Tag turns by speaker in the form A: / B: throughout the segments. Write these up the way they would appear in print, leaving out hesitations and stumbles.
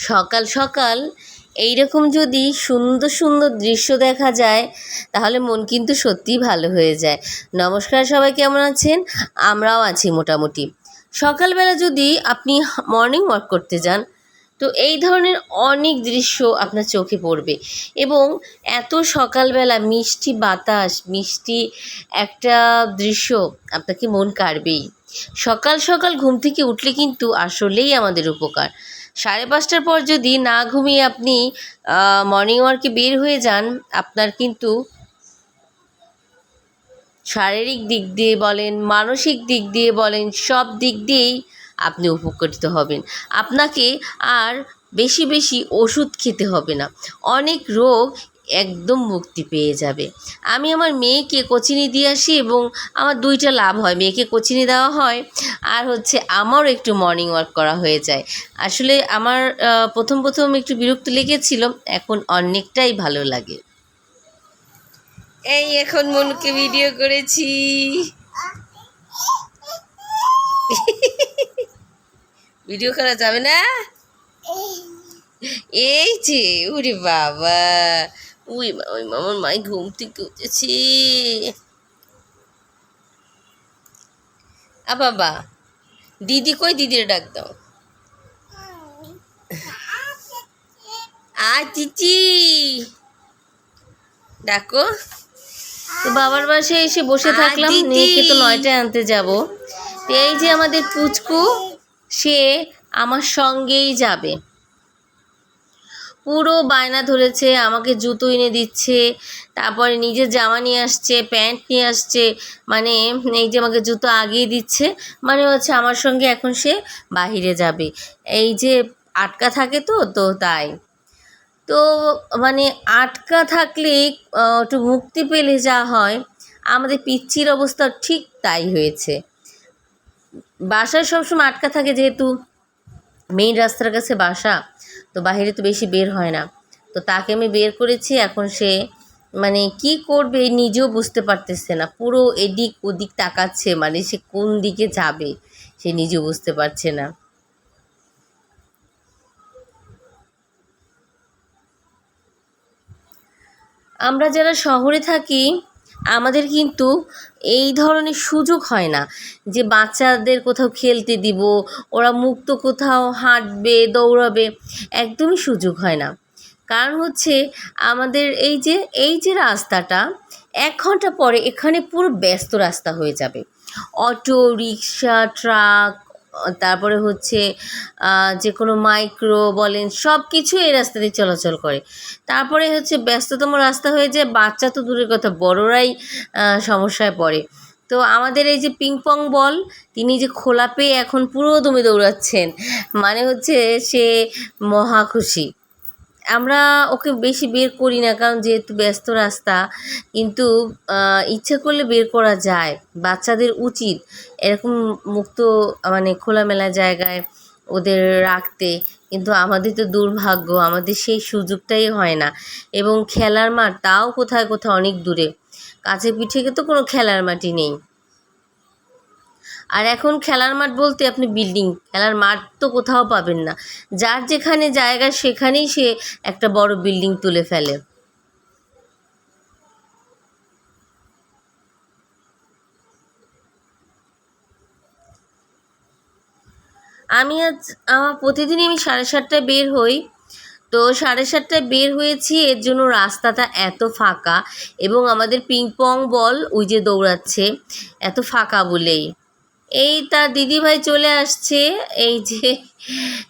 A: সকাল সকাল এইরকম যদি সুন্দর সুন্দর দৃশ্য দেখা যায় তাহলে মন কিন্তু সত্যিই ভালো হয়ে যায়। নমস্কার, সবাই কেমন আছেন? আমরাও আছি মোটামুটি। সকালবেলা যদি আপনি মর্নিং ওয়াক করতে যান তো এই ধরনের অনেক দৃশ্য আপনার চোখে পড়বে এবং এত সকালবেলা মিষ্টি বাতাস, মিষ্টি একটা দৃশ্য আপনাকে মন কাড়বেই। সকাল সকাল ঘুম থেকে উঠলে কিন্তু আসলেই আমাদের উপকার। 5:30টার পর যদি না ঘুমিয়ে আপনি মর্নিং ওয়ার্কে বের হয়ে যান, আপনার কিন্তু শারীরিক দিক দিয়ে বলেন, মানসিক দিক দিয়ে বলেন, সব দিক দিয়েই আপনি উপকৃত হবেন। আপনাকে আর বেশি বেশি ওষুধ খেতে হবে না, অনেক রোগ একদম মুক্তি পেয়ে যাবে। আমি আমার মেয়েকে কোচিনি দিয়ে আসি এবং আমার 2টা লাভ হয়, মেয়েকে কোচিনি দেওয়া হয় আর আমারও একটু মর্নিং ওয়াক করা হয়ে যায়। আসলে আমার প্রথম একটু বিরক্ত লেগেছিল, এখন অনেকটাই ভালো লাগে। এই এখন মনুকে ভিডিও করেছি। ভিডিও করা যাবে না? এই যে ওরে বাবা, ওই মামার মাই ঘুম থেকে উঠেছি। বাবা, দিদি কই? দিদির ডাক দাও। চিচি ডাকো। তো বাবার বাসায় এসে বসে থাকলাম, মেয়েকে তো 9টায় আনতে যাব। তো এই যে আমাদের পুচকু, সে আমার সঙ্গেই যাবে। পুরো বায়না ধরেছে, আমাকে জুতো এনে দিচ্ছে, তারপরে নিজের জামা নিয়ে আসছে, প্যান্ট নিয়ে আসছে, মানে এই যে আমাকে জুতো আগিয়ে দিচ্ছে, মানে আমার সঙ্গে এখন সে বাহিরে যাবে। এই যে আটকা থাকে তো তাই। তো মানে আটকা থাকলে একটু মুক্তি পেলে যা হয়, আমাদের পিচ্চির অবস্থা ঠিক তাই হয়েছে। বাসায় সবসময় আটকা থাকে, যেহেতু মেইন রাস্তার কাছে বাসা, তো বাইরে তো বেশি বের হয় না। তো তাকে আমি বের করেছি, এখন সে মানে কি করবে নিজেও বুঝতে পারতেছে না, পুরো এদিক ওদিক তাকাচ্ছে, মানে সে কোন দিকে যাবে সে নিজেও বুঝতে পারছে না। আমরা যারা শহরে থাকি আমাদের কিন্তু এই ধরনের সুযোগ হয় না যে বাচ্চাদের কোথাও খেলতে দিব, ওরা মুক্ত কোথাও হাঁটবে, দৌড়াবে, একদমই সুযোগ হয় না। কারণ আমাদের এই যে রাস্তাটা 1 ঘন্টা পরে এখানে পুরো ব্যস্ত রাস্তা হয়ে যাবে। অটো, রিক্সা, ট্রাক, তারপরে যে কোনো মাইক্রো বলেন, সব কিছু এই রাস্তা দিয়ে চলাচল করে। তারপরে ব্যস্ততম রাস্তা হয়ে যায়, বাচ্চা তো দূরের কথা, বড়রাই সমস্যায় পড়ে। তো আমাদের এই যে পিংপং বল, তিনি যে খোলা পেয়ে এখন পুরো দমে দৌড়াচ্ছেন, মানে সে মহা খুশি। আমরা ওকে বেশি বের করি না, কারণ যেহেতু ব্যস্ত রাস্তা, কিন্তু ইচ্ছে করলে বের করা যায়। বাচ্চাদের উচিত এরকম মুক্ত মানে খোলামেলা জায়গায় ওদের রাখতে, কিন্তু আমাদের তো দুর্ভাগ্য, আমাদের সেই সুযোগটাই হয় না। এবং খেলার মাঠ তাও কোথায় কোথাও অনেক দূরে, কাছে পিঠে তো কোনো খেলার মাঠই নেই। আর এখন খেলার মাঠ বলতে আপনি বিল্ডিং, খেলার মাঠ তো কোথাও পাবেন না। যার যেখানে জায়গা সেখানেই সে একটা বড় বিল্ডিং তুলে ফেলে। আমার প্রতিদিনই আমি 7:30টায় বের হই। তো 7:30টায় বের হয়েছি, এর জন্য রাস্তাটা এত ফাঁকা, এবং আমাদের পিংপং বল ওই যে দৌড়াচ্ছে এত ফাঁকা বলেই। এই তার দিদিভাই চলে আসছে, এই যে।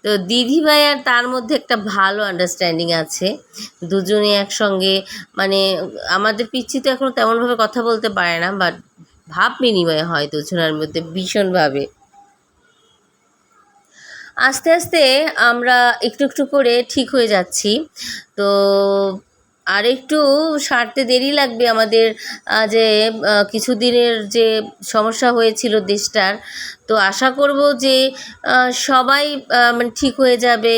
A: তো দিদিভাই আর তার মধ্যে একটা ভালো আন্ডারস্ট্যান্ডিং আছে, দুজনে একসঙ্গে, মানে আমাদের পিচ্ছি তো এখনও তেমনভাবে কথা বলতে পারে না, বাট ভাব বিনিময় হয় দুজনের মধ্যে ভীষণভাবে। আস্তে আস্তে আমরা একটু একটু করে ঠিক হয়ে যাচ্ছি। তো আর একটু সারতে দেরি লাগবে আমাদের, যে কিছুদিনের যে সমস্যা হয়েছিল দেশটার। তো আশা করব যে সবাই মানে ঠিক হয়ে যাবে,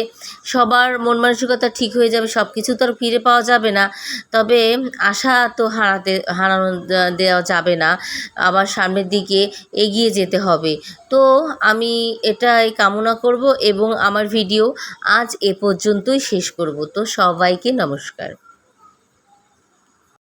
A: সবার মন মানসিকতা ঠিক হয়ে যাবে। সব কিছু তো আর ফিরে পাওয়া যাবে না, তবে আশা তো হারানো দেওয়া যাবে না, আবার সামনের দিকে এগিয়ে যেতে হবে। তো আমি এটাই কামনা করব এবং আমার ভিডিও আজ এ পর্যন্তই শেষ করব। তো সবাইকে নমস্কার।